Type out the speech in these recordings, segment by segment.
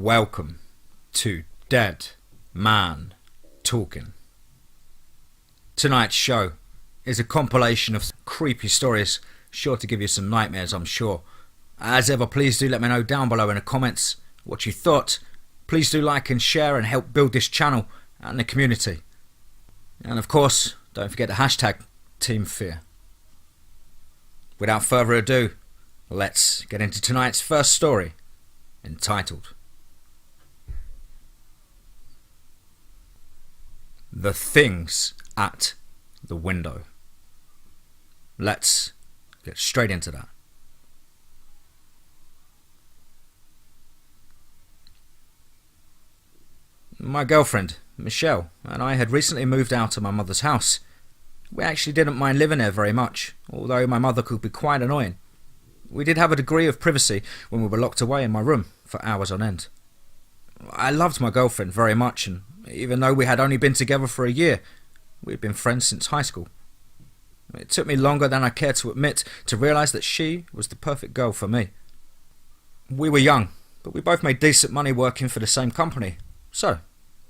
Welcome to Dead Man Talking. Tonight's show is a compilation of creepy stories, sure to give you some nightmares, I'm sure. As ever, please do let me know down below in the comments what you thought. Please do like and share and help build this channel and the community. And of course, don't forget the hashtag TeamFEAR. Without further ado, let's get into tonight's first story, entitled The Things at the Window. Let's get straight into that. My girlfriend, Michelle, and I had recently moved out of my mother's house. We actually didn't mind living there very much, although my mother could be quite annoying. We did have a degree of privacy when we were locked away in my room for hours on end. I loved my girlfriend very much, and even though we had only been together for a year, we had been friends since high school. It took me longer than I care to admit to realise that she was the perfect girl for me. We were young, but we both made decent money working for the same company, so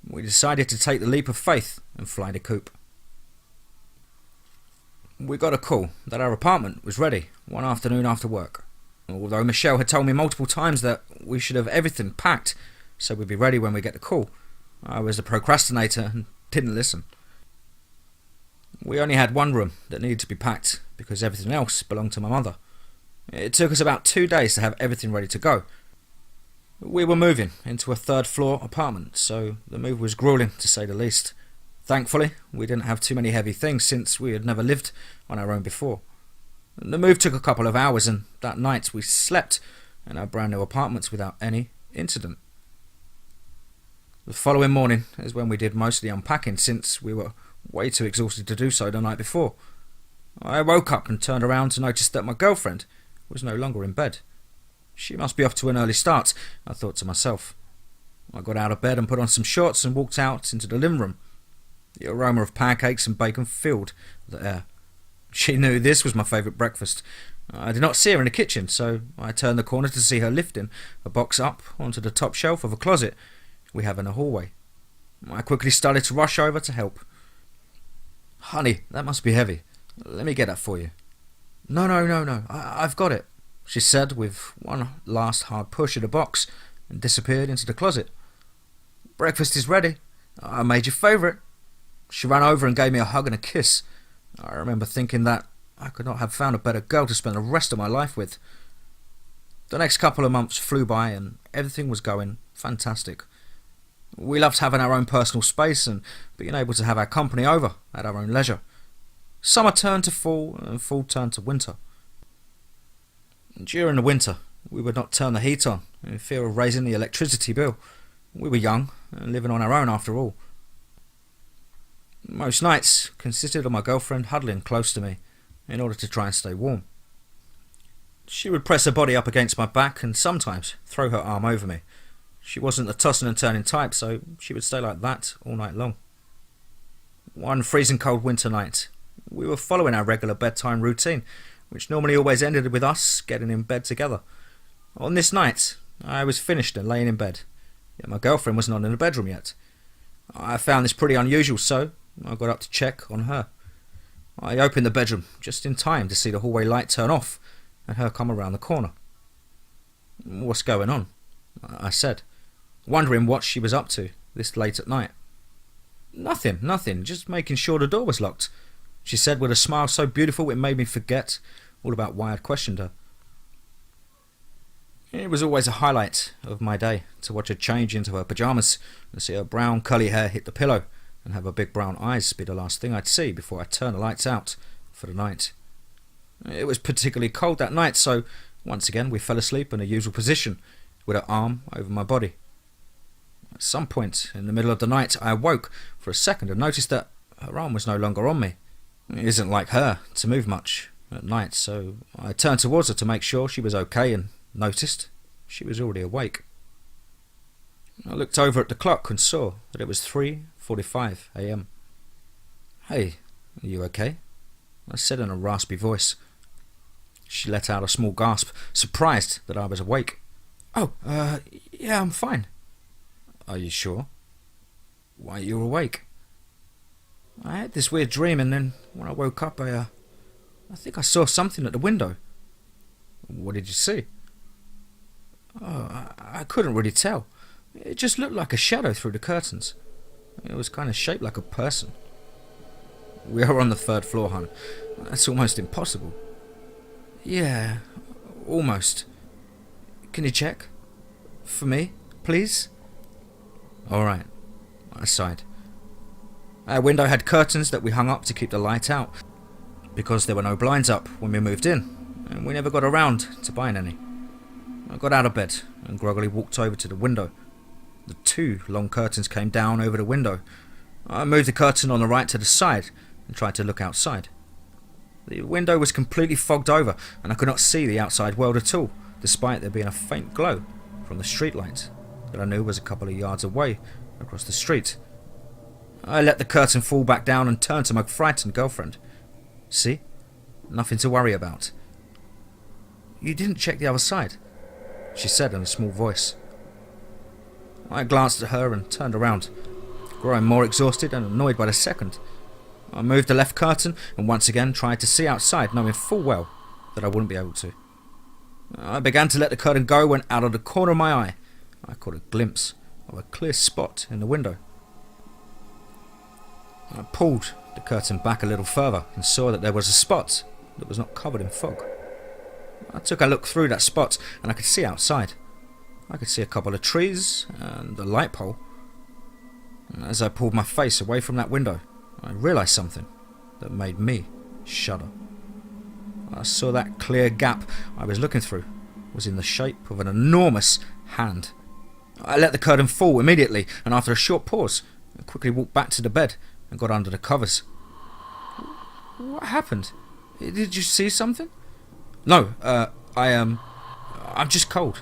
we decided to take the leap of faith and fly the coop. We got a call that our apartment was ready one afternoon after work. Although Michelle had told me multiple times that we should have everything packed so we'd be ready when we get the call, I was a procrastinator and didn't listen. We only had one room that needed to be packed because everything else belonged to my mother. It took us about 2 days to have everything ready to go. We were moving into a third floor apartment, so the move was grueling to say the least. Thankfully, we didn't have too many heavy things since we had never lived on our own before. The move took a couple of hours, and that night we slept in our brand new apartments without any incident. The following morning is when we did most of the unpacking, since we were way too exhausted to do so the night before. I woke up and turned around to notice that my girlfriend was no longer in bed. She must be off to an early start, I thought to myself. I got out of bed and put on some shorts and walked out into the living room. The aroma of pancakes and bacon filled the air. She knew this was my favourite breakfast. I did not see her in the kitchen, so I turned the corner to see her lifting a box up onto the top shelf of a closet we have in the hallway. I quickly started to rush over to help. "Honey, that must be heavy. Let me get that for you." No, I've got it," she said with one last hard push at the box and disappeared into the closet. "Breakfast is ready. I made your favourite." She ran over and gave me a hug and a kiss. I remember thinking that I could not have found a better girl to spend the rest of my life with. The next couple of months flew by and everything was going fantastic. We loved having our own personal space and being able to have our company over at our own leisure. Summer turned to fall and fall turned to winter. During the winter, we would not turn the heat on in fear of raising the electricity bill. We were young and living on our own after all. Most nights consisted of my girlfriend huddling close to me in order to try and stay warm. She would press her body up against my back and sometimes throw her arm over me. She wasn't the tossing and turning type, so she would stay like that all night long. One freezing cold winter night, we were following our regular bedtime routine, which normally always ended with us getting in bed together. On this night, I was finished and laying in bed, yet my girlfriend was not in the bedroom yet. I found this pretty unusual, so I got up to check on her. I opened the bedroom just in time to see the hallway light turn off and her come around the corner. "What's going on?" I said, wondering what she was up to this late at night. Nothing, just making sure the door was locked," she said with a smile so beautiful it made me forget all about why I'd questioned her. It was always a highlight of my day to watch her change into her pyjamas and see her brown curly hair hit the pillow and have her big brown eyes be the last thing I'd see before I turned the lights out for the night. It was particularly cold that night, so once again we fell asleep in the usual position with her arm over my body. At some point in the middle of the night I awoke for a second and noticed that her arm was no longer on me. It isn't like her to move much at night, so I turned towards her to make sure she was okay and noticed she was already awake. I looked over at the clock and saw that it was 3:45 a.m. "Hey, are you okay?" I said in a raspy voice. She let out a small gasp, surprised that I was awake. "Oh, yeah, I'm fine," Are you sure? Why, you're awake. I had this weird dream, and then when I woke up, I think I saw something at the window. What did you see? Oh, I couldn't really tell. It just looked like a shadow through the curtains. It was kind of shaped like a person. We are on the 3rd floor, hon. That's almost impossible. Yeah, almost. Can you check? For me, please? Alright, I sighed. Our window had curtains that we hung up to keep the light out, because there were no blinds up when we moved in, and we never got around to buying any. I got out of bed and groggily walked over to the window. The 2 long curtains came down over the window. I moved the curtain on the right to the side and tried to look outside. The window was completely fogged over, and I could not see the outside world at all, despite there being a faint glow from the streetlight that I knew was a couple of yards away across the street. I let the curtain fall back down and turned to my frightened girlfriend. See? Nothing to worry about. You didn't check the other side, she said in a small voice. I glanced at her and turned around, growing more exhausted and annoyed by the second. I moved the left curtain and once again tried to see outside, knowing full well that I wouldn't be able to. I began to let the curtain go when out of the corner of my eye I caught a glimpse of a clear spot in the window. I pulled the curtain back a little further and saw that there was a spot that was not covered in fog. I took a look through that spot and I could see outside. I could see a couple of trees and a light pole. As I pulled my face away from that window, I realised something that made me shudder. I saw that clear gap I was looking through was in the shape of an enormous hand. I let the curtain fall immediately, and after a short pause, I quickly walked back to the bed and got under the covers. What happened? Did you see something? No, I'm just cold.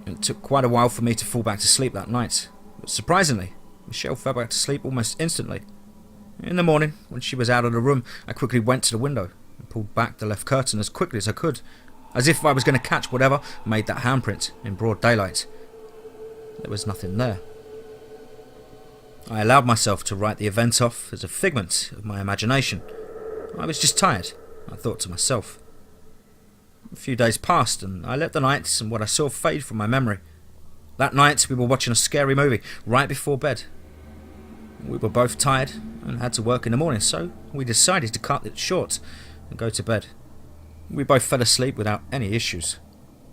It took quite a while for me to fall back to sleep that night, but surprisingly, Michelle fell back to sleep almost instantly. In the morning, when she was out of the room, I quickly went to the window and pulled back the left curtain as quickly as I could, as if I was going to catch whatever made that handprint in broad daylight. There was nothing there. I allowed myself to write the event off as a figment of my imagination. I was just tired, I thought to myself. A few days passed and I let the nights and what I saw fade from my memory. That night we were watching a scary movie right before bed. We were both tired and had to work in the morning, so we decided to cut it short and go to bed. We both fell asleep without any issues.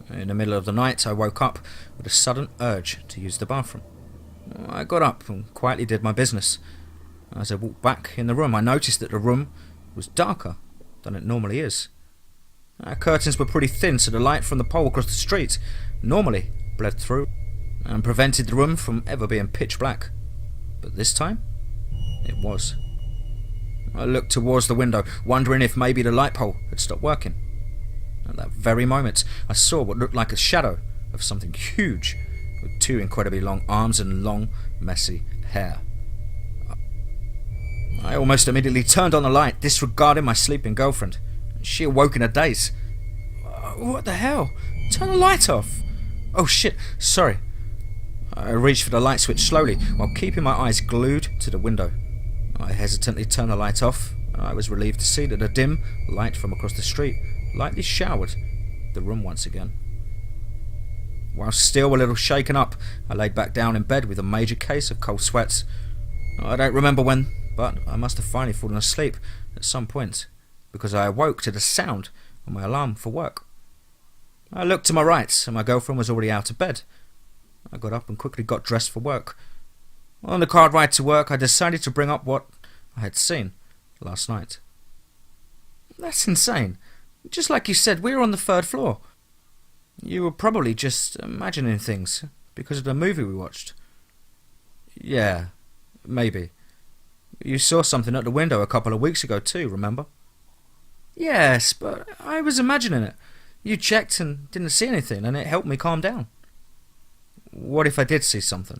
In the middle of the night I woke up with a sudden urge to use the bathroom. I got up and quietly did my business. As I walked back in the room, I noticed that the room was darker than it normally is. Our curtains were pretty thin, so the light from the pole across the street normally bled through and prevented the room from ever being pitch black. But this time, it was. I looked towards the window, wondering if maybe the light pole had stopped working. At that very moment, I saw what looked like a shadow of something huge, with 2 incredibly long arms and long, messy hair. I almost immediately turned on the light, disregarding my sleeping girlfriend. She awoke in a daze. What the hell? Turn the light off! Oh shit, sorry. I reached for the light switch slowly, while keeping my eyes glued to the window. I hesitantly turned the light off, and I was relieved to see that a dim light from across the street lightly showered the room once again. While still a little shaken up, I laid back down in bed with a major case of cold sweats. I don't remember when, but I must have finally fallen asleep at some point, because I awoke to the sound of my alarm for work. I looked to my right, and my girlfriend was already out of bed. I got up and quickly got dressed for work. On the car ride to work, I decided to bring up what I had seen last night. That's insane. Just like you said, we were on the 3rd floor. You were probably just imagining things because of the movie we watched. Yeah, maybe. You saw something at the window a couple of weeks ago too, remember? Yes, but I was imagining it. You checked and didn't see anything, and it helped me calm down. What if I did see something?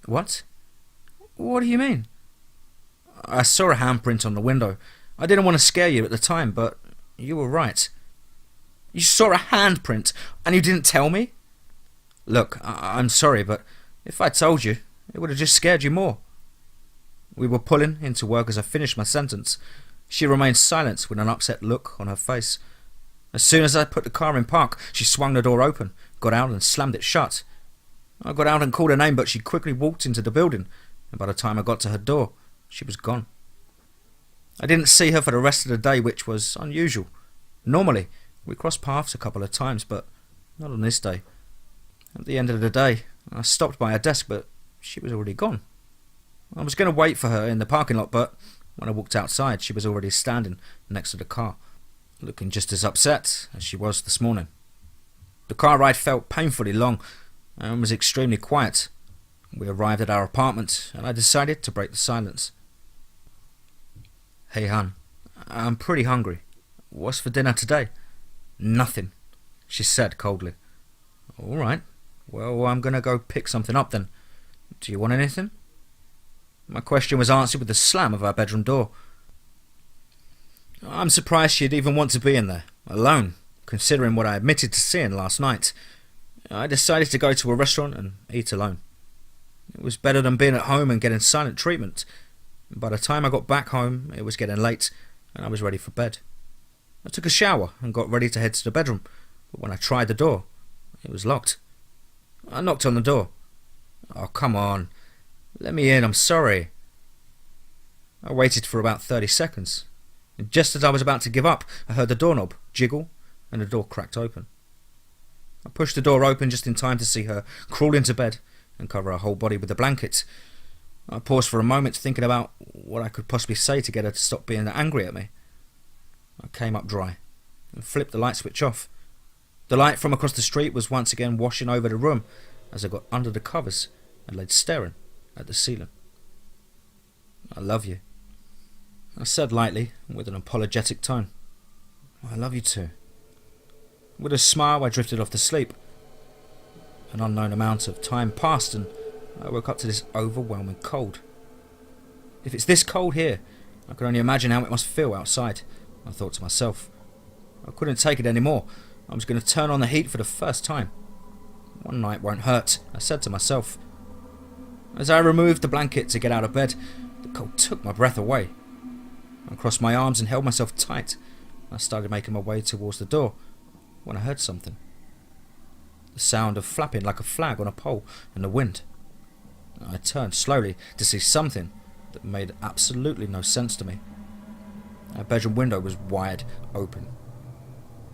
What? What do you mean? I saw a handprint on the window. I didn't want to scare you at the time, but you were right. You saw a handprint, and you didn't tell me? Look, I'm sorry, but if I told you, it would have just scared you more. We were pulling into work as I finished my sentence. She remained silent with an upset look on her face. As soon as I put the car in park, she swung the door open, got out and slammed it shut. I got out and called her name, but she quickly walked into the building, and by the time I got to her door, she was gone. I didn't see her for the rest of the day, which was unusual. Normally, we crossed paths a couple of times, but not on this day. At the end of the day, I stopped by her desk, but she was already gone. I was going to wait for her in the parking lot, but when I walked outside, she was already standing next to the car, looking just as upset as she was this morning. The car ride felt painfully long and was extremely quiet. We arrived at our apartment, and I decided to break the silence. "Hey, hon, I'm pretty hungry. What's for dinner today?" "Nothing," she said coldly. "All right. Well, I'm going to go pick something up then. Do you want anything?" My question was answered with the slam of our bedroom door. I'm surprised she'd even want to be in there, alone, considering what I admitted to seeing last night. I decided to go to a restaurant and eat alone. It was better than being at home and getting silent treatment. By the time I got back home, it was getting late, and I was ready for bed. I took a shower and got ready to head to the bedroom, but when I tried the door, it was locked. I knocked on the door. "Oh, come on. Let me in, I'm sorry." I waited for about 30 seconds. And just as I was about to give up, I heard the doorknob jiggle and the door cracked open. I pushed the door open just in time to see her crawl into bed and cover her whole body with a blanket. I paused for a moment thinking about what I could possibly say to get her to stop being angry at me. I came up dry and flipped the light switch off. The light from across the street was once again washing over the room as I got under the covers and laid staring at the ceiling. "I love you," I said lightly with an apologetic tone. "I love you too." With a smile, I drifted off to sleep. An unknown amount of time passed and I woke up to this overwhelming cold. If it's this cold here, I can only imagine how it must feel outside, I thought to myself. I couldn't take it anymore. I was going to turn on the heat for the first time. One night won't hurt, I said to myself. As I removed the blanket to get out of bed, the cold took my breath away. I crossed my arms and held myself tight. I started making my way towards the door when I heard something. The sound of flapping like a flag on a pole in the wind. I turned slowly to see something that made absolutely no sense to me. Our bedroom window was wide open.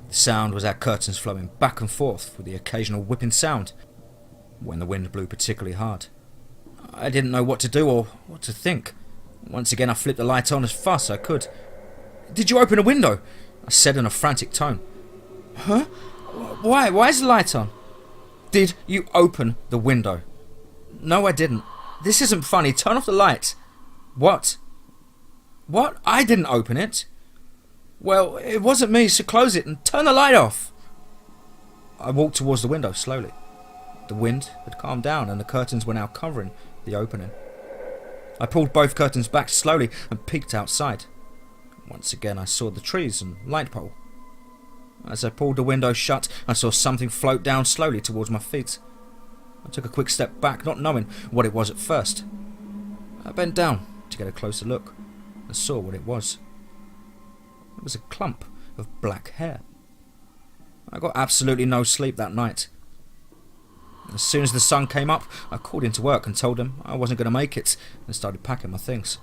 The sound was our curtains flowing back and forth with the occasional whipping sound when the wind blew particularly hard. I didn't know what to do or what to think. Once again I flipped the light on as fast as I could. "Did you open a window?" I said in a frantic tone. "Huh? Why? Why is the light on?" "Did you open the window?" "No, I didn't. This isn't funny. Turn off the light." "What? What? I didn't open it." "Well, it wasn't me, so close it and turn the light off." I walked towards the window slowly. The wind had calmed down and the curtains were now covering the opening. I pulled both curtains back slowly and peeked outside. Once again I saw the trees and light pole. As I pulled the window shut, I saw something float down slowly towards my feet. I took a quick step back, not knowing what it was at first. I bent down to get a closer look and saw what it was. It was a clump of black hair. I got absolutely no sleep that night. As soon as the sun came up, I called into work and told them I wasn't going to make it and started packing my things.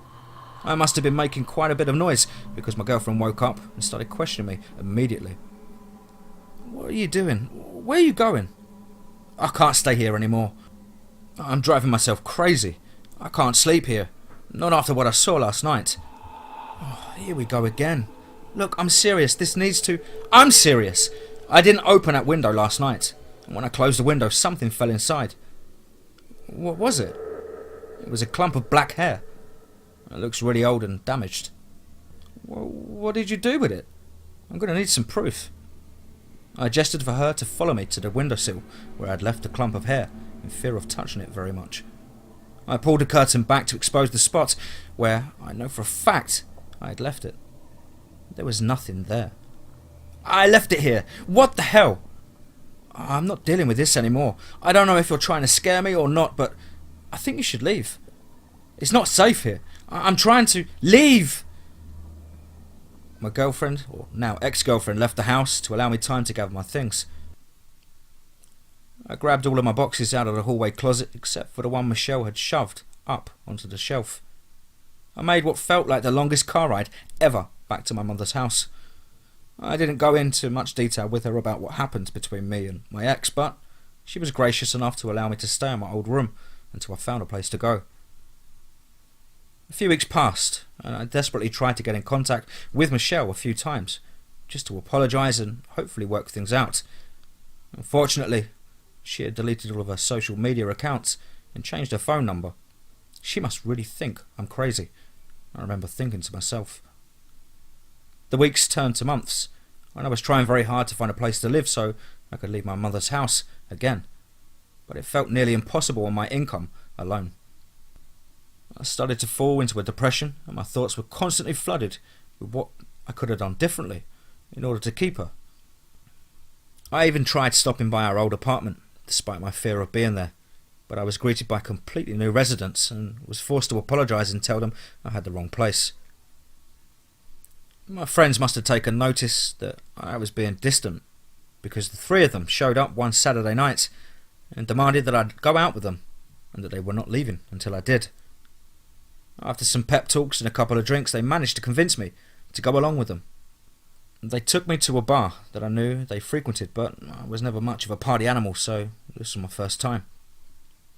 I must have been making quite a bit of noise because my girlfriend woke up and started questioning me immediately. "What are you doing? Where are you going?" "I can't stay here anymore. I'm driving myself crazy. I can't sleep here. Not after what I saw last night." "Oh, here we go again. Look, I'm serious. This needs to..." "I'm serious. I didn't open that window last night. And when I closed the window, something fell inside." "What was it?" "It was a clump of black hair. It looks really old and damaged." "Well, what did you do with it? I'm going to need some proof." I gestured for her to follow me to the windowsill where I'd left the clump of hair in fear of touching it very much. I pulled the curtain back to expose the spot where I know for a fact I had left it. There was nothing there. "I left it here. What the hell?" I'm not dealing with this anymore. I don't know if you're trying to scare me or not, but I think you should leave. It's not safe here. I'm trying to leave. My girlfriend, or now ex-girlfriend, left the house to allow me time to gather my things. I grabbed all of my boxes out of the hallway closet except for the one Michelle had shoved up onto the shelf. I made what felt like the longest car ride ever back to my mother's house. I didn't go into much detail with her about what happened between me and my ex, but she was gracious enough to allow me to stay in my old room until I found a place to go. A few weeks passed, and I desperately tried to get in contact with Michelle a few times, just to apologise and hopefully work things out. Unfortunately, she had deleted all of her social media accounts and changed her phone number. She must really think I'm crazy, I remember thinking to myself. The weeks turned to months, and I was trying very hard to find a place to live so I could leave my mother's house again, but it felt nearly impossible on my income alone. I started to fall into a depression, and my thoughts were constantly flooded with what I could have done differently in order to keep her. I even tried stopping by our old apartment, despite my fear of being there, but I was greeted by completely new residents and was forced to apologise and tell them I had the wrong place. My friends must have taken notice that I was being distant, because the three of them showed up one Saturday night and demanded that I'd go out with them, and that they were not leaving until I did. After some pep talks and a couple of drinks, they managed to convince me to go along with them. They took me to a bar that I knew they frequented, but I was never much of a party animal, so this was my first time.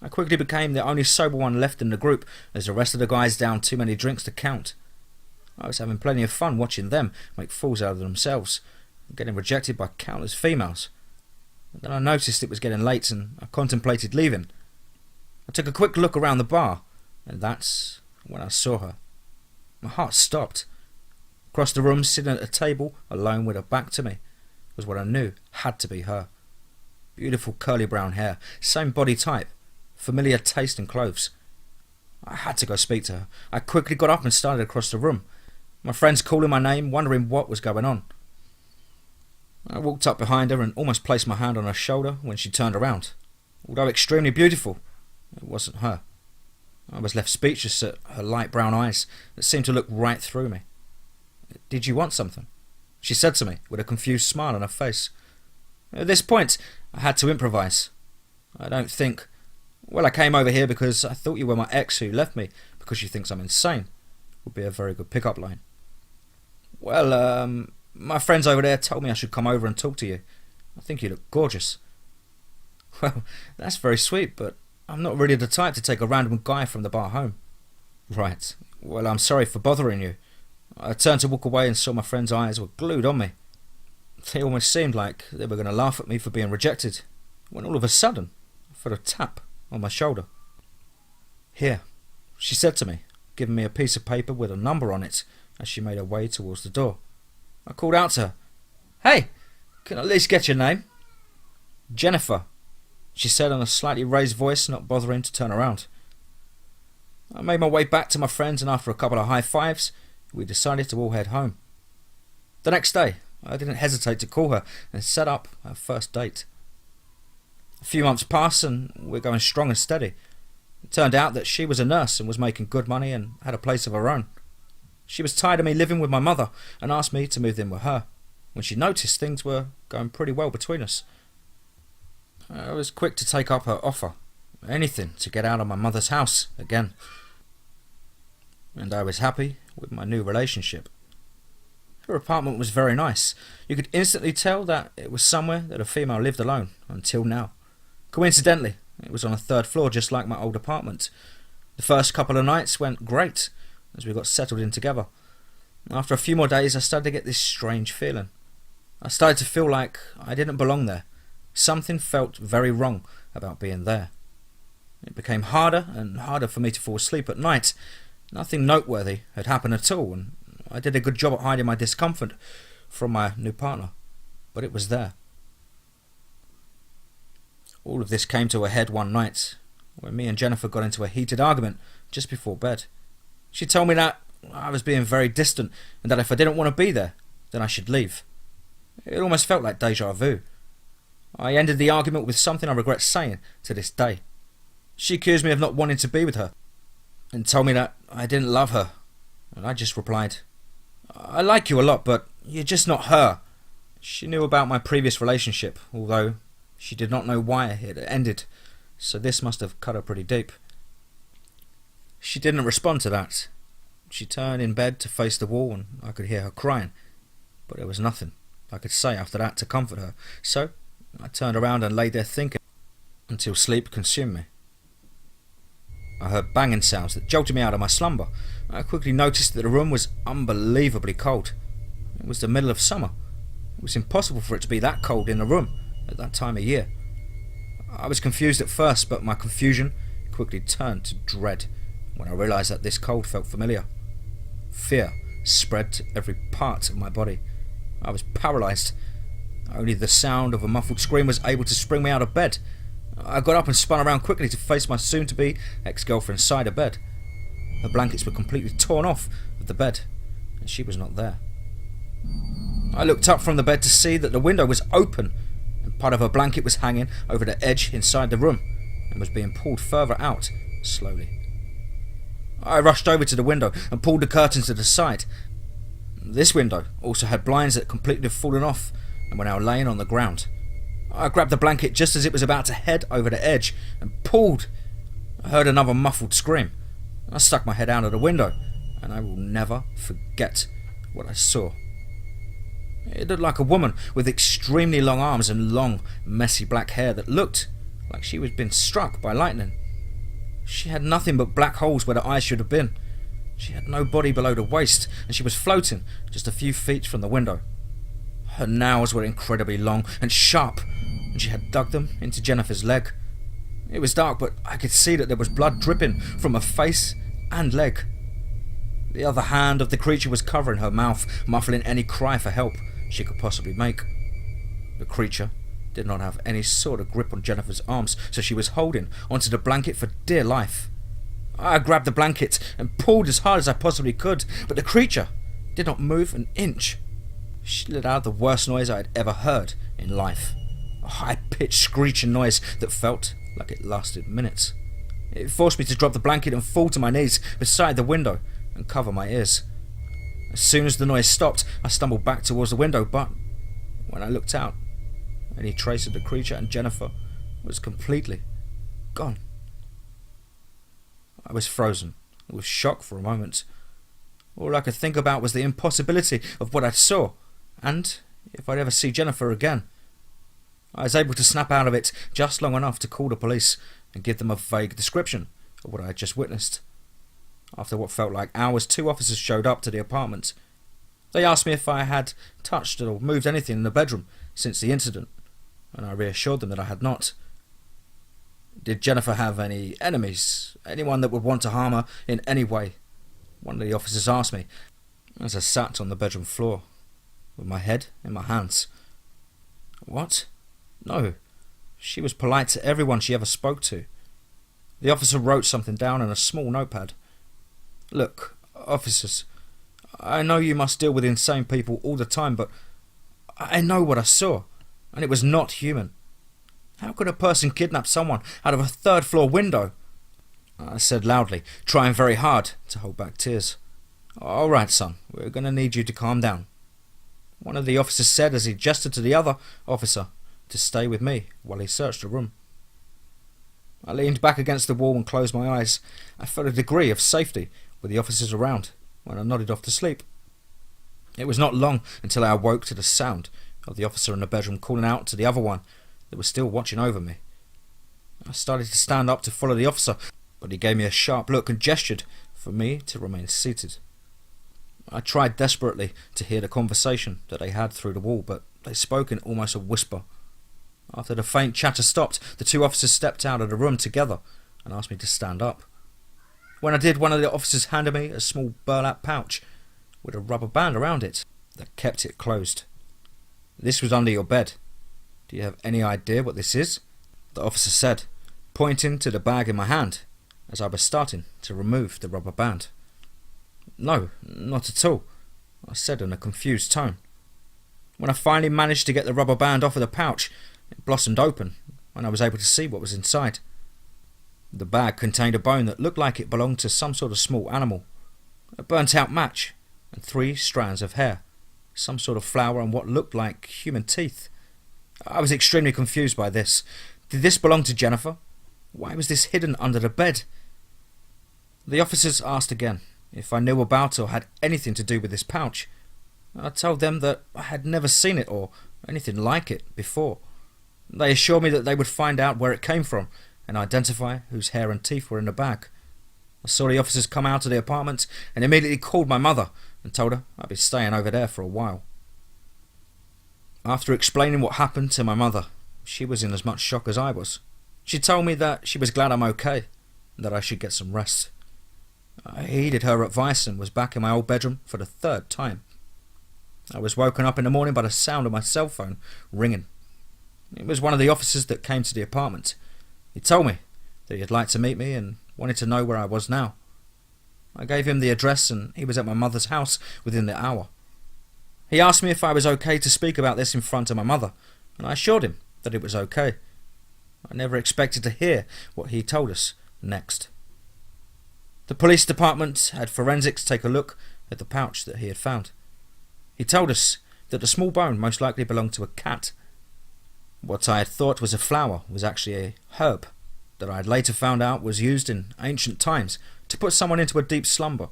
I quickly became the only sober one left in the group, as the rest of the guys downed too many drinks to count. I was having plenty of fun watching them make fools out of themselves, and getting rejected by countless females. But then I noticed it was getting late and I contemplated leaving. I took a quick look around the bar, and that's when I saw her. My heart stopped. Across the room, sitting at a table, alone with her back to me, was what I knew had to be her. Beautiful curly brown hair, same body type, familiar taste in clothes. I had to go speak to her. I quickly got up and started across the room, my friends calling my name, wondering what was going on. I walked up behind her and almost placed my hand on her shoulder when she turned around. Although extremely beautiful, it wasn't her. I was left speechless at her light brown eyes that seemed to look right through me. "Did you want something?" she said to me with a confused smile on her face. At this point, I had to improvise. I came over here because I thought you were my ex who left me because she thinks I'm insane," would be a very good pickup line. My friends over there told me I should come over and talk to you. I think you look gorgeous." "Well, that's very sweet, but I'm not really the type to take a random guy from the bar home." "Right. Well, I'm sorry for bothering you." I turned to walk away and saw my friends' eyes were glued on me. They almost seemed like they were going to laugh at me for being rejected, when all of a sudden I felt a tap on my shoulder. "Here," she said to me, giving me a piece of paper with a number on it as she made her way towards the door. I called out to her, "Hey, can I at least get your name?" "Jennifer," she said in a slightly raised voice, not bothering to turn around. I made my way back to my friends, and after a couple of high fives, we decided to all head home. The next day, I didn't hesitate to call her and set up our first date. A few months passed and we're going strong and steady. It turned out that she was a nurse and was making good money and had a place of her own. She was tired of me living with my mother and asked me to move in with her, when she noticed things were going pretty well between us. I was quick to take up her offer, anything to get out of my mother's house again. And I was happy with my new relationship. Her apartment was very nice. You could instantly tell that it was somewhere that a female lived alone, until now. Coincidentally, it was on a third floor just like my old apartment. The first couple of nights went great as we got settled in together. After a few more days, I started to get this strange feeling. I started to feel like I didn't belong there. Something felt very wrong about being there. It became harder and harder for me to fall asleep at night. Nothing noteworthy had happened at all, and I did a good job at hiding my discomfort from my new partner, but it was there. All of this came to a head one night when me and Jennifer got into a heated argument just before bed. She told me that I was being very distant and that if I didn't want to be there, then I should leave. It almost felt like deja vu. I ended the argument with something I regret saying to this day. She accused me of not wanting to be with her and told me that I didn't love her. And I just replied, I like you a lot, but you're just not her. She knew about my previous relationship, although she did not know why it ended, so this must have cut her pretty deep. She didn't respond to that. She turned in bed to face the wall and I could hear her crying, but there was nothing I could say after that to comfort her, so I turned around and lay there thinking until sleep consumed me. I heard banging sounds that jolted me out of my slumber. I quickly noticed that the room was unbelievably cold. It was the middle of summer. It was impossible for it to be that cold in the room at that time of year. I was confused at first, but my confusion quickly turned to dread when I realised that this cold felt familiar. Fear spread to every part of my body. I was paralysed. Only the sound of a muffled scream was able to spring me out of bed. I got up and spun around quickly to face my soon-to-be ex-girlfriend side of bed. Her blankets were completely torn off of the bed, and she was not there. I looked up from the bed to see that the window was open, and part of her blanket was hanging over the edge inside the room, and was being pulled further out, slowly. I rushed over to the window and pulled the curtains to the side. This window also had blinds that completely had fallen off, and were now laying on the ground. I grabbed the blanket just as it was about to head over the edge and pulled. I heard another muffled scream. I stuck my head out of the window, and I will never forget what I saw. It looked like a woman with extremely long arms and long, messy black hair that looked like she was being struck by lightning. She had nothing but black holes where the eyes should have been. She had no body below the waist, and she was floating just a few feet from the window. Her nails were incredibly long and sharp, and she had dug them into Jennifer's leg. It was dark, but I could see that there was blood dripping from her face and leg. The other hand of the creature was covering her mouth, muffling any cry for help she could possibly make. The creature did not have any sort of grip on Jennifer's arms, so she was holding onto the blanket for dear life. I grabbed the blanket and pulled as hard as I possibly could, but the creature did not move an inch. She let out the worst noise I had ever heard in life. A high-pitched screeching noise that felt like it lasted minutes. It forced me to drop the blanket and fall to my knees beside the window and cover my ears. As soon as the noise stopped, I stumbled back towards the window, but when I looked out, any trace of the creature and Jennifer was completely gone. I was frozen with shock for a moment. All I could think about was the impossibility of what I saw, and if I'd ever see Jennifer again. I was able to snap out of it just long enough to call the police and give them a vague description of what I had just witnessed. After what felt like hours, 2 officers showed up to the apartment. They asked me if I had touched or moved anything in the bedroom since the incident, and I reassured them that I had not. Did Jennifer have any enemies? Anyone that would want to harm her in any way? One of the officers asked me as I sat on the bedroom floor with my head in my hands. What? No. She was polite to everyone she ever spoke to. The officer wrote something down in a small notepad. Look, officers, I know you must deal with insane people all the time, but I know what I saw, and it was not human. How could a person kidnap someone out of a 3rd floor window? I said loudly, trying very hard to hold back tears. All right, son, we're going to need you to calm down. One of the officers said as he gestured to the other officer to stay with me while he searched the room. I leaned back against the wall and closed my eyes. I felt a degree of safety with the officers around when I nodded off to sleep. It was not long until I awoke to the sound of the officer in the bedroom calling out to the other one that was still watching over me. I started to stand up to follow the officer, but he gave me a sharp look and gestured for me to remain seated. I tried desperately to hear the conversation that they had through the wall, but they spoke in almost a whisper. After the faint chatter stopped, the 2 officers stepped out of the room together and asked me to stand up. When I did, one of the officers handed me a small burlap pouch with a rubber band around it that kept it closed. This was under your bed. Do you have any idea what this is? The officer said, pointing to the bag in my hand as I was starting to remove the rubber band. No, not at all, I said in a confused tone. When I finally managed to get the rubber band off of the pouch, It blossomed open, and I was able to see what was inside. The bag contained a bone that looked like it belonged to some sort of small animal, a burnt-out match, and 3 strands of hair, some sort of flower, and what looked like human teeth. I was extremely confused by this. Did this belong to Jennifer? Why was this hidden under the bed? The officers asked again if I knew about or had anything to do with this pouch. I told them that I had never seen it or anything like it before. They assured me that they would find out where it came from and identify whose hair and teeth were in the bag. I saw the officers come out of the apartment and immediately called my mother and told her I'd be staying over there for a while. After explaining what happened to my mother, she was in as much shock as I was. She told me that she was glad I'm okay and that I should get some rest. I heeded her advice and was back in my old bedroom for the 3rd time. I was woken up in the morning by the sound of my cell phone ringing. It was one of the officers that came to the apartment. He told me that he'd like to meet me and wanted to know where I was now. I gave him the address and he was at my mother's house within the hour. He asked me if I was okay to speak about this in front of my mother, and I assured him that it was okay. I never expected to hear what he told us next. The police department had forensics take a look at the pouch that he had found. He told us that the small bone most likely belonged to a cat. What I had thought was a flower was actually a herb that I had later found out was used in ancient times to put someone into a deep slumber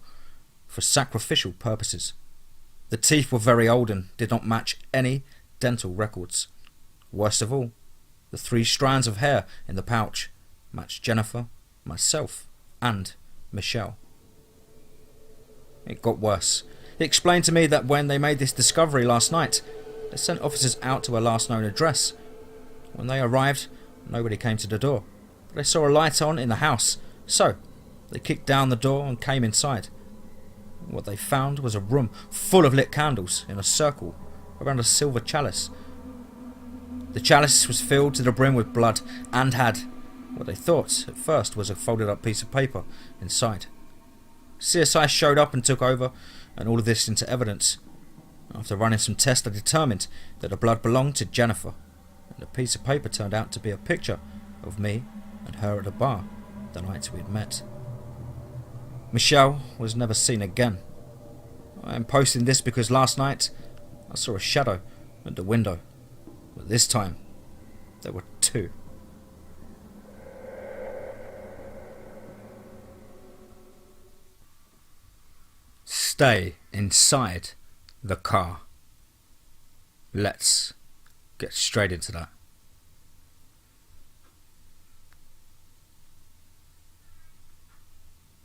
for sacrificial purposes. The teeth were very old and did not match any dental records. Worst of all, the 3 strands of hair in the pouch matched Jennifer, myself, and Michelle. It got worse. He explained to me that when they made this discovery last night, they sent officers out to a last known address. When they arrived, nobody came to the door. They saw a light on in the house, so they kicked down the door and came inside. What they found was a room full of lit candles in a circle around a silver chalice. The chalice was filled to the brim with blood and had what they thought at first was a folded up piece of paper inside. CSI showed up and took over and all of this into evidence. After running some tests, they determined that the blood belonged to Jennifer, and the piece of paper turned out to be a picture of me and her at a bar the night we had met. Michelle was never seen again. I am posting this because last night I saw a shadow at the window, but this time there were 2. Stay inside the car. Let's get straight into that.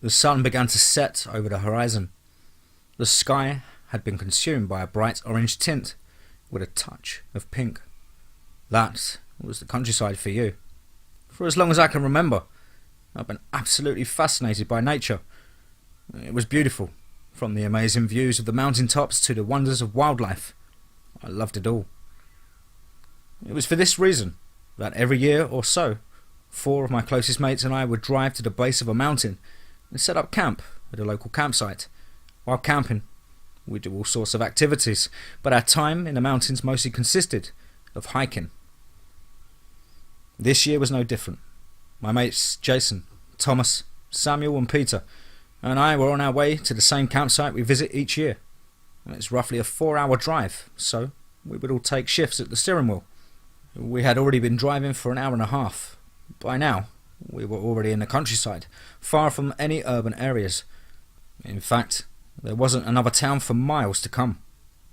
The sun began to set over the horizon. The sky had been consumed by a bright orange tint with a touch of pink. That was the countryside for you. For as long as I can remember, I've been absolutely fascinated by nature. It was beautiful, from the amazing views of the mountaintops to the wonders of wildlife. I loved it all. It was for this reason that every year or so, 4 of my closest mates and I would drive to the base of a mountain and set up camp at a local campsite. While camping, we do all sorts of activities, but our time in the mountains mostly consisted of hiking. This year was no different. My mates Jason, Thomas, Samuel and Peter and I were on our way to the same campsite we visit each year. It's roughly a 4-hour drive, so we would all take shifts at the steering wheel. We had already been driving for an hour and a half. By now, we were already in the countryside, far from any urban areas. In fact, there wasn't another town for miles to come.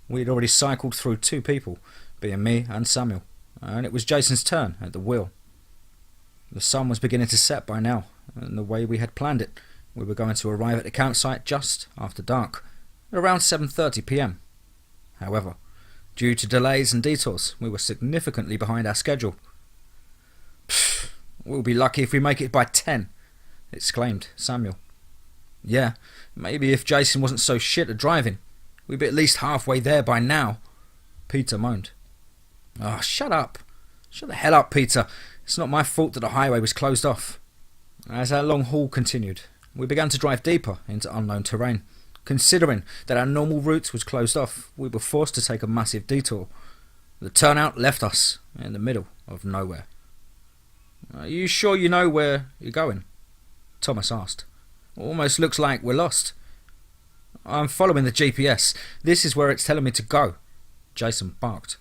We had already cycled through 2 people, being me and Samuel, and it was Jason's turn at the wheel. The sun was beginning to set by now, and the way we had planned it, we were going to arrive at the campsite just after dark, at around 7:30 p.m. However, due to delays and detours, we were significantly behind our schedule. "We'll be lucky if we make it by 10, exclaimed Samuel. "Yeah, maybe if Jason wasn't so shit at driving, we'd be at least halfway there by now," Peter moaned. "Oh, shut up. Shut the hell up, Peter. It's not my fault that the highway was closed off." As our long haul continued, we began to drive deeper into unknown terrain. Considering that our normal route was closed off, we were forced to take a massive detour. The turnout left us in the middle of nowhere. Are you sure you know where you're going? Thomas asked. Almost looks like we're lost. I'm following the GPS. This is where it's telling me to go, Jason barked.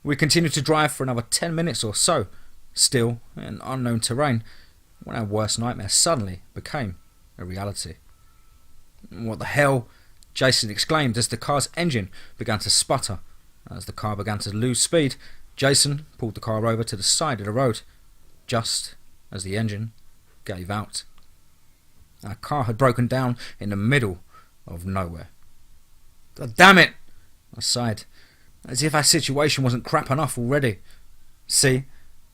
We continued to drive for another 10 minutes or so, still in unknown terrain, when our worst nightmare suddenly became a reality. What the hell? Jason exclaimed as the car's engine began to sputter. As the car began to lose speed, Jason pulled the car over to the side of the road, just as the engine gave out. Our car had broken down in the middle of nowhere. God damn it! I sighed, as if our situation wasn't crap enough already. See,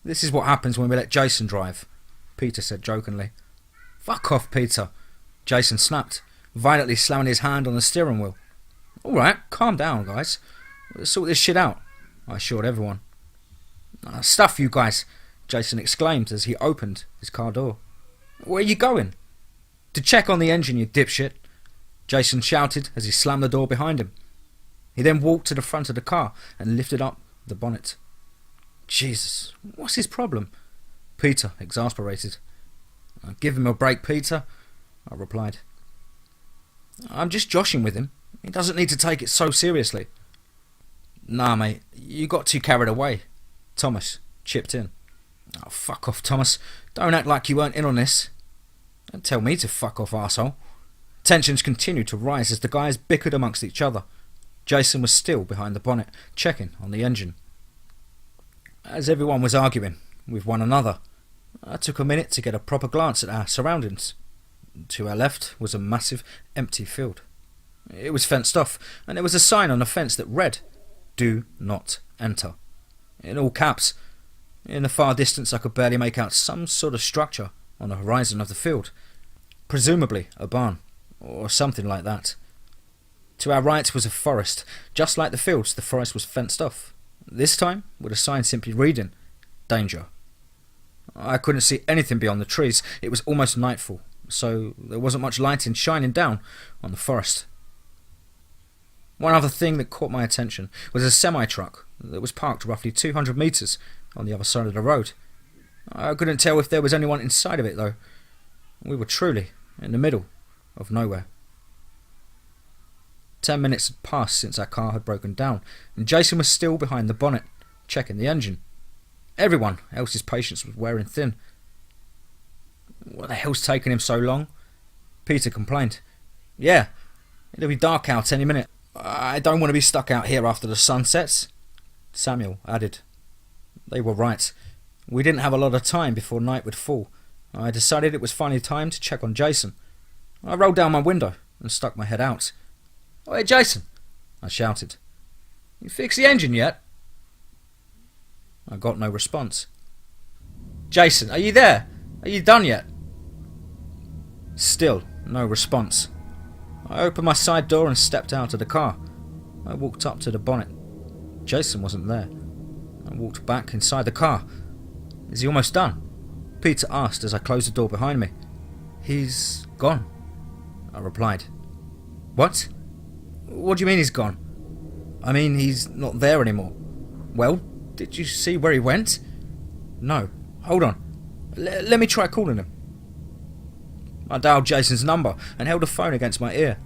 this is what happens when we let Jason drive, Peter said jokingly. Fuck off, Peter, Jason snapped, violently slamming his hand on the steering wheel. Alright, calm down, guys. Let's sort this shit out, I assured everyone. Stuff you guys, Jason exclaimed as he opened his car door. Where are you going? To check on the engine, you dipshit, Jason shouted as he slammed the door behind him. He then walked to the front of the car and lifted up the bonnet. Jesus, what's his problem? Peter, exasperated. Give him a break, Peter, I replied. I'm just joshing with him. He doesn't need to take it so seriously. Nah, mate, you got too carried away, Thomas chipped in. Oh, fuck off, Thomas. Don't act like you weren't in on this. Don't tell me to fuck off, arsehole. Tensions continued to rise as the guys bickered amongst each other. Jason was still behind the bonnet, checking on the engine. As everyone was arguing with one another, I took a minute to get a proper glance at our surroundings. To our left was a massive, empty field. It was fenced off, and there was a sign on the fence that read, "Do not enter," in all caps. In the far distance I could barely make out some sort of structure on the horizon of the field, presumably a barn, or something like that. To our right was a forest. Just like the fields, the forest was fenced off, this time with a sign simply reading, "Danger." I couldn't see anything beyond the trees. It was almost nightfall, so there wasn't much lighting shining down on the forest. One other thing that caught my attention was a semi-truck that was parked roughly 200 metres on the other side of the road. I couldn't tell if there was anyone inside of it, though. We were truly in the middle of nowhere. 10 minutes had passed since our car had broken down, and Jason was still behind the bonnet, checking the engine. Everyone else's patience was wearing thin. What the hell's taking him so long? Peter complained. Yeah, it'll be dark out any minute. I don't want to be stuck out here after the sun sets, Samuel added. They were right. We didn't have a lot of time before night would fall. I decided it was finally time to check on Jason. I rolled down my window and stuck my head out. "Hey, Jason," I shouted. "You fixed the engine yet?" I got no response. "Jason, are you there? Are you done yet?" Still no response. I opened my side door and stepped out of the car. I walked up to the bonnet. Jason wasn't there. I walked back inside the car. "Is he almost done?" Peter asked as I closed the door behind me. "He's gone," I replied. "What? What do you mean he's gone?" "I mean he's not there anymore." "Well, did you see where he went?" "No. Hold on. Let me try calling him." I dialed Jason's number and held the phone against my ear.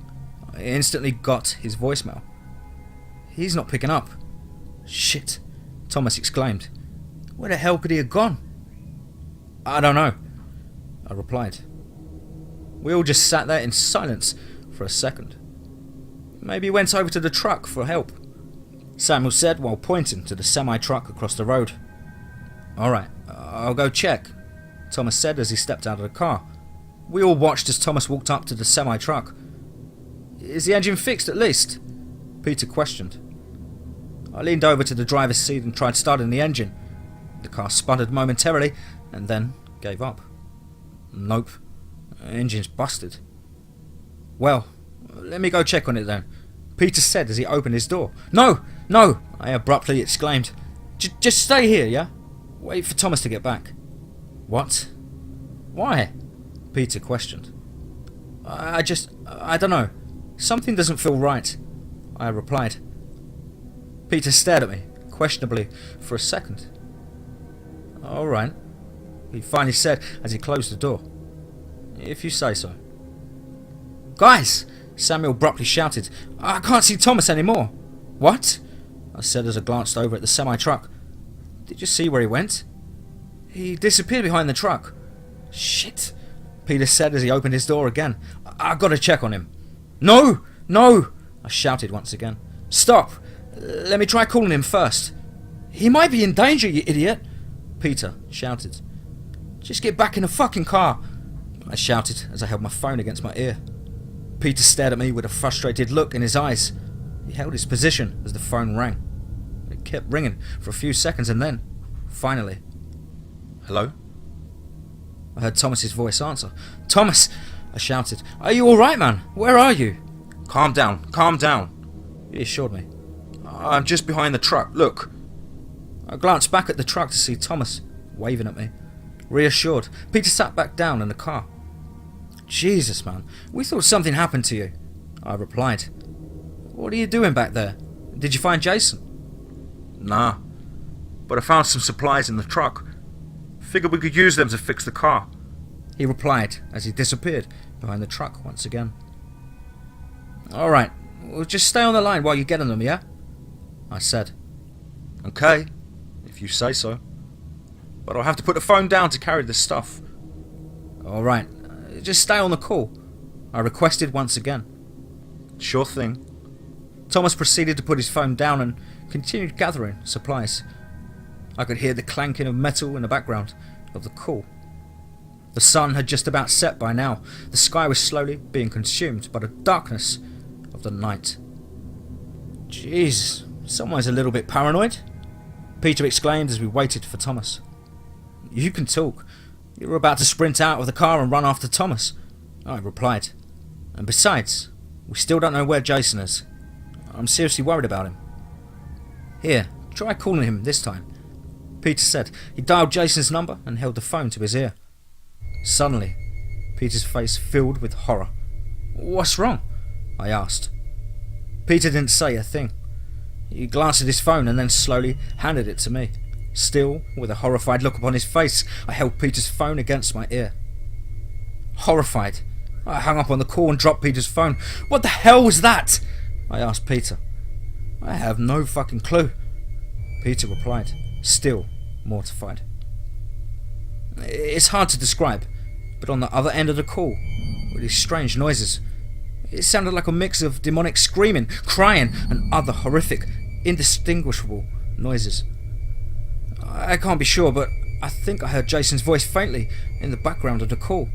I instantly got his voicemail. "He's not picking up." "Shit," Thomas exclaimed. "Where the hell could he have gone?" "I don't know," I replied. We all just sat there in silence for a second. "Maybe he went over to the truck for help," Samuel said while pointing to the semi-truck across the road. "Alright, I'll go check," Thomas said as he stepped out of the car. We all watched as Thomas walked up to the semi-truck. "Is the engine fixed at least?" Peter questioned. I leaned over to the driver's seat and tried starting the engine. The car sputtered momentarily and then gave up. "Nope, engine's busted." "Well, let me go check on it then," Peter said as he opened his door. No, I abruptly exclaimed. Just stay here, yeah? Wait for Thomas to get back." "What? Why?" Peter questioned. I don't know. Something doesn't feel right," I replied. Peter stared at me, questionably for a second. "Alright," he finally said as he closed the door. "If you say so." "Guys!" Samuel abruptly shouted. "I can't see Thomas anymore." "What?" I said as I glanced over at the semi-truck. "Did you see where he went?" "He disappeared behind the truck." "Shit," Peter said as he opened his door again. "I've got to check on him." "No! No!" I shouted once again. "Stop! Let me try calling him first." "He might be in danger, you idiot!" Peter shouted. "Just get back in the fucking car!" I shouted as I held my phone against my ear. Peter stared at me with a frustrated look in his eyes. He held his position as the phone rang. It kept ringing for a few seconds and then, finally... "Hello?" I heard Thomas's voice answer. "Thomas!" I shouted. "Are you alright, man? Where are you?" Calm down, he assured me. "I'm just behind the truck, look." I glanced back at the truck to see Thomas waving at me. Reassured, Peter sat back down in the car. "Jesus, man, we thought something happened to you," I replied. "What are you doing back there? Did you find Jason?" "Nah, but I found some supplies in the truck. Figured we could use them to fix the car," he replied as he disappeared behind the truck once again. "Alright, well just stay on the line while you get on them, yeah?" I said. "Okay, if you say so. But I'll have to put the phone down to carry this stuff." "Alright, just stay on the call," I requested once again. "Sure thing." Thomas proceeded to put his phone down and continued gathering supplies. I could hear the clanking of metal in the background of the call. The sun had just about set by now. The sky was slowly being consumed by the darkness of the night. "Jesus, someone's a little bit paranoid," Peter exclaimed as we waited for Thomas. "You can talk. You were about to sprint out of the car and run after Thomas," I replied. "And besides, we still don't know where Jason is. I'm seriously worried about him." "Here, try calling him this time," Peter said. He dialed Jason's number and held the phone to his ear. Suddenly, Peter's face filled with horror. "What's wrong?" I asked. Peter didn't say a thing. He glanced at his phone and then slowly handed it to me. Still, with a horrified look upon his face, I held Peter's phone against my ear. Horrified, I hung up on the call and dropped Peter's phone. "What the hell was that?" I asked Peter. "I have no fucking clue," Peter replied, still mortified. It's hard to describe, but on the other end of the call were these strange noises. It sounded like a mix of demonic screaming, crying, and other horrific, indistinguishable noises. I can't be sure, but I think I heard Jason's voice faintly in the background of the call.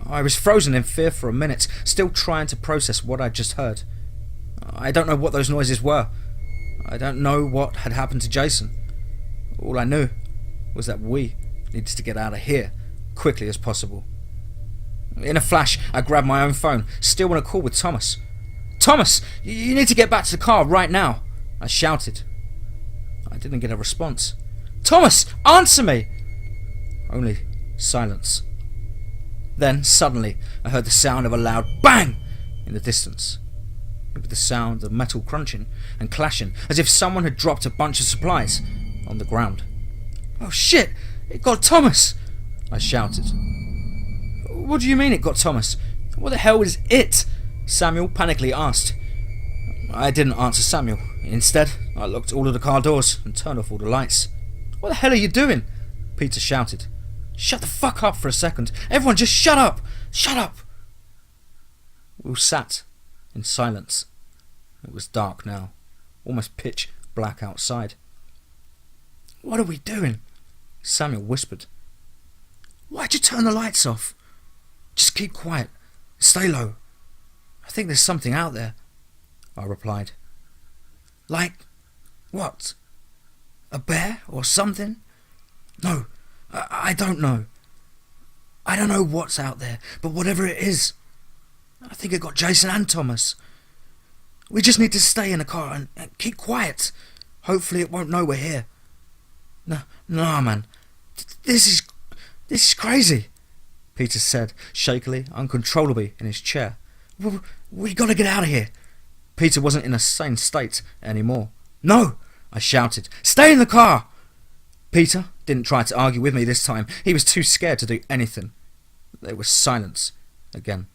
I was frozen in fear for a minute, still trying to process what I'd just heard. I don't know what those noises were. I don't know what had happened to Jason. All I knew was that we needed to get out of here quickly as possible. In a flash, I grabbed my own phone, still on a call with Thomas. "Thomas, you need to get back to the car right now," I shouted. I didn't get a response. "Thomas, answer me!" Only silence. Then, suddenly, I heard the sound of a loud bang in the distance. It was the sound of metal crunching and clashing, as if someone had dropped a bunch of supplies on the ground. "Oh shit! It got Thomas!" I shouted. "What do you mean it got Thomas? What the hell is it?" Samuel panically asked. I didn't answer Samuel. Instead, I locked all of the car doors and turned off all the lights. "What the hell are you doing?" Peter shouted. "Shut the fuck up for a second. Everyone just shut up! Shut up!" We all sat in silence. It was dark now, almost pitch black outside. "What are we doing?" Samuel whispered. "Why'd you turn the lights off?" "Just keep quiet. Stay low. I think there's something out there," I replied. "Like what? A bear or something?" "No, I don't know. I don't know what's out there, but whatever it is, I think it got Jason and Thomas. We just need to stay in the car and keep quiet. Hopefully it won't know we're here." No, man. This is crazy," Peter said, shakily, uncontrollably in his chair. We gotta get out of here." Peter wasn't in a sane state anymore. "No, I shouted. Stay in the car! Peter didn't try to argue with me this time. He was too scared to do anything. There was silence again.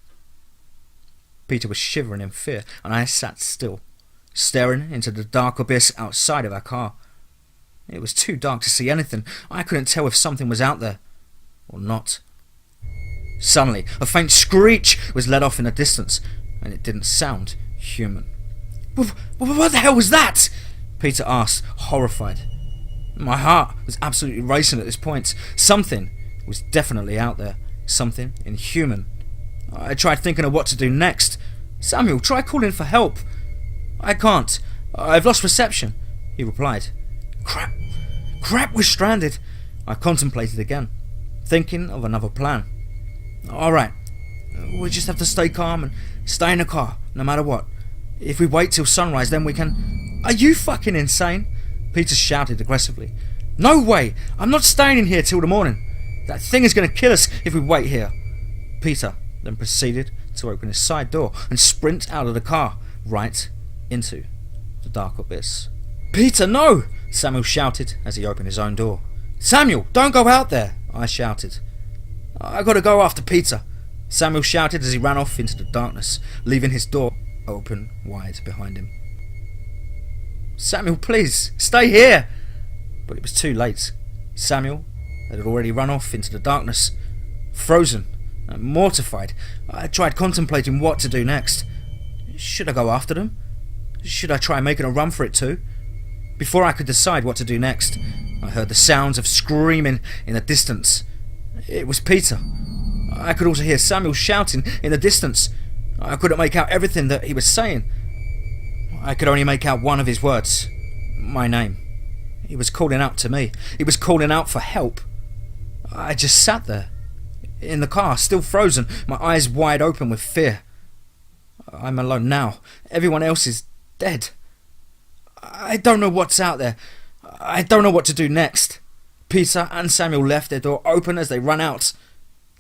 Peter was shivering in fear, and I sat still, staring into the dark abyss outside of our car. It was too dark to see anything. I couldn't tell if something was out there or not. Suddenly, a faint screech was let off in the distance, and it didn't sound human. What the hell was that? Peter asked, horrified. My heart was absolutely racing at this point. Something was definitely out there. Something inhuman. I tried thinking of what to do next. Samuel, try calling for help. I can't. I've lost reception, he replied. Crap, we're stranded. I contemplated again, thinking of another plan. Alright, we just have to stay calm and stay in the car, no matter what. If we wait till sunrise, then we can... Are you fucking insane? Peter shouted aggressively. No way! I'm not staying in here till the morning. That thing is going to kill us if we wait here. Peter then proceeded to open his side door and sprint out of the car, right into the dark abyss. Peter, no! Samuel shouted as he opened his own door. Samuel, don't go out there! I shouted. I gotta go after Peter, Samuel shouted as he ran off into the darkness, leaving his door open wide behind him. Samuel, please, stay here! But it was too late. Samuel had already run off into the darkness. Frozen and mortified, I tried contemplating what to do next. Should I go after them? Should I try making a run for it too? Before I could decide what to do next, I heard the sounds of screaming in the distance. It was Peter. I could also hear Samuel shouting in the distance. I couldn't make out everything that he was saying. I could only make out one of his words. My name. He was calling out to me. He was calling out for help. I just sat there, in the car, still frozen, my eyes wide open with fear. I'm alone now. Everyone else is dead. I don't know what's out there. I don't know what to do next. Peter and Samuel left their door open as they ran out.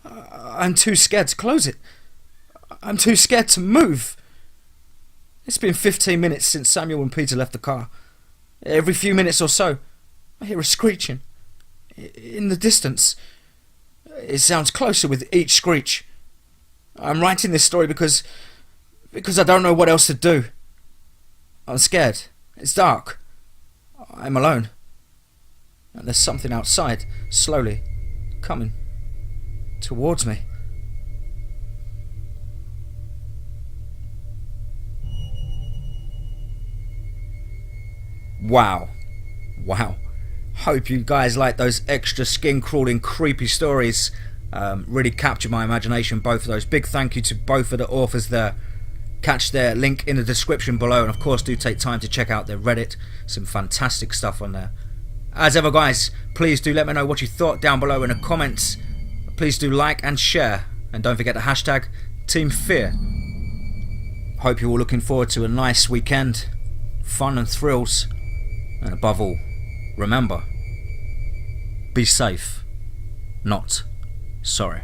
I'm too scared to close it. I'm too scared to move. It's been 15 minutes since Samuel and Peter left the car. Every few minutes or so, I hear a screeching. In the distance. It sounds closer with each screech. I'm writing this story because I don't know what else to do. I'm scared. It's dark. I'm alone. And there's something outside, slowly, coming towards me. Wow. Hope you guys like those extra skin-crawling, creepy stories. Really captured my imagination, both of those. Big thank you to both of the authors there. Catch their link in the description below, and of course do take time to check out their Reddit. Some fantastic stuff on there. As ever guys, please do let me know what you thought down below in the comments. Please do like and share, and don't forget the hashtag TeamFEAR. Hope you're all looking forward to a nice weekend, fun and thrills, and above all, remember, be safe, not sorry.